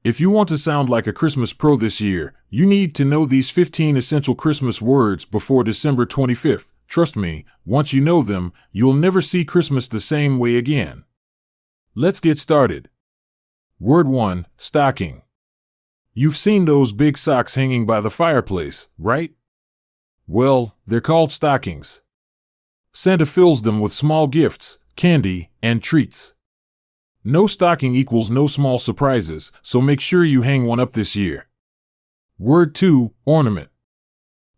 If you want to sound like a Christmas pro this year, you need to know these 15 essential Christmas words before December 25th. Trust me, once you know them, you'll never see Christmas the same way again. Let's get started. Word 1, stocking. You've seen those big socks hanging by the fireplace, right? Well, they're called stockings. Santa fills them with small gifts, candy, and treats. No stocking equals no small surprises, so make sure you hang one up this year. Word 2, ornament.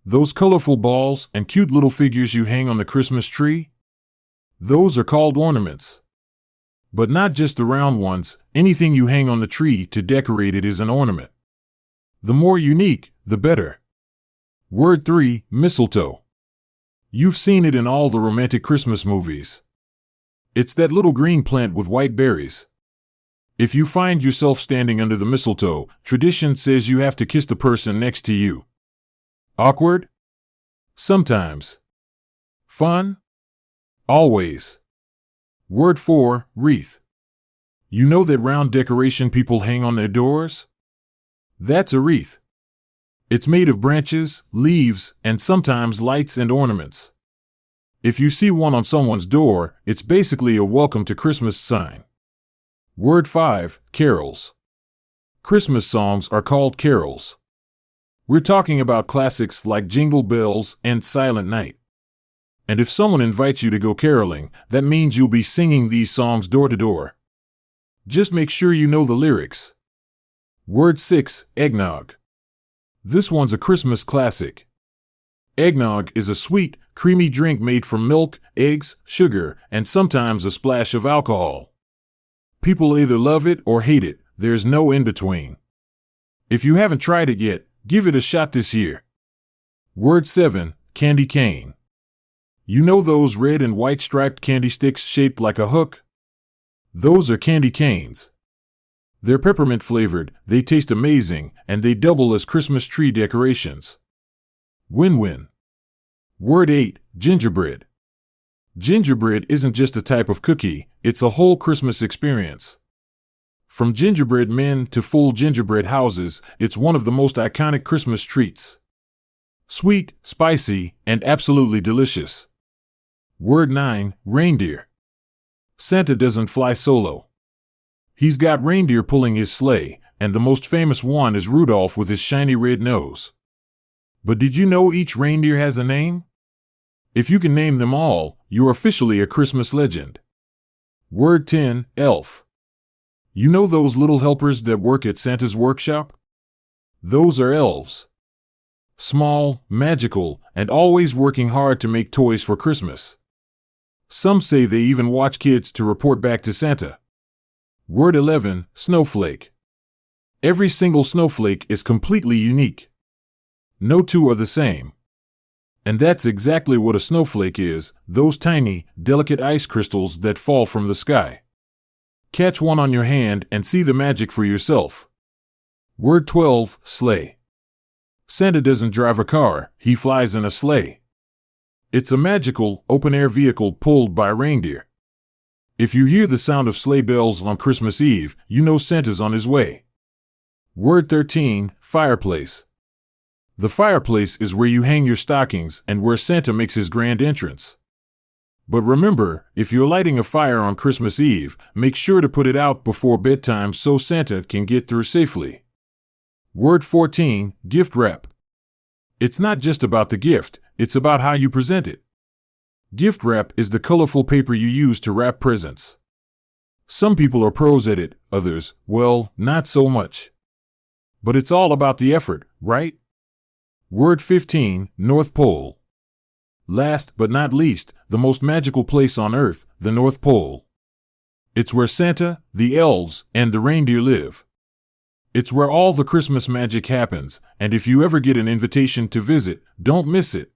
Those colorful balls and cute little figures you hang on the Christmas tree? Those are called ornaments. But not just the round ones, anything you hang on the tree to decorate it is an ornament. The more unique, the better. Word 3, mistletoe. You've seen it in all the romantic Christmas movies. It's that little green plant with white berries. If you find yourself standing under the mistletoe, tradition says you have to kiss the person next to you. Awkward? Sometimes. Fun? Always. Word 4, wreath. You know that round decoration people hang on their doors? That's a wreath. It's made of branches, leaves, and sometimes lights and ornaments. If you see one on someone's door, it's basically a welcome to Christmas sign. Word 5, carols. Christmas songs are called carols. We're talking about classics like Jingle Bells and Silent Night. And if someone invites you to go caroling, that means you'll be singing these songs door to door. Just make sure you know the lyrics. Word 6, eggnog. This one's a Christmas classic. Eggnog is a sweet, creamy drink made from milk, eggs, sugar, and sometimes a splash of alcohol. People either love it or hate it, there's no in-between. If you haven't tried it yet, give it a shot this year. Word 7, candy cane. You know those red and white striped candy sticks shaped like a hook? Those are candy canes. They're peppermint flavored, they taste amazing, and they double as Christmas tree decorations. Win-win. Word 8, gingerbread. Gingerbread isn't just a type of cookie, it's a whole Christmas experience. From gingerbread men to full gingerbread houses, it's one of the most iconic Christmas treats. Sweet, spicy, and absolutely delicious. Word 9, reindeer. Santa doesn't fly solo. He's got reindeer pulling his sleigh, and the most famous one is Rudolph with his shiny red nose. But did you know each reindeer has a name? If you can name them all, you're officially a Christmas legend. Word 10, elf. You know those little helpers that work at Santa's workshop? Those are elves. Small, magical, and always working hard to make toys for Christmas. Some say they even watch kids to report back to Santa. Word 11, snowflake. Every single snowflake is completely unique. No two are the same. And that's exactly what a snowflake is, those tiny, delicate ice crystals that fall from the sky. Catch one on your hand and see the magic for yourself. Word 12, sleigh. Santa doesn't drive a car, he flies in a sleigh. It's a magical, open-air vehicle pulled by reindeer. If you hear the sound of sleigh bells on Christmas Eve, you know Santa's on his way. Word 13, fireplace. The fireplace is where you hang your stockings and where Santa makes his grand entrance. But remember, if you're lighting a fire on Christmas Eve, make sure to put it out before bedtime so Santa can get through safely. Word 14, gift wrap. It's not just about the gift, it's about how you present it. Gift wrap is the colorful paper you use to wrap presents. Some people are pros at it, others, well, not so much. But it's all about the effort, right? Word 15, North Pole. Last but not least, the most magical place on Earth, the North Pole. It's where Santa, the elves, and the reindeer live. It's where all the Christmas magic happens, and if you ever get an invitation to visit, don't miss it.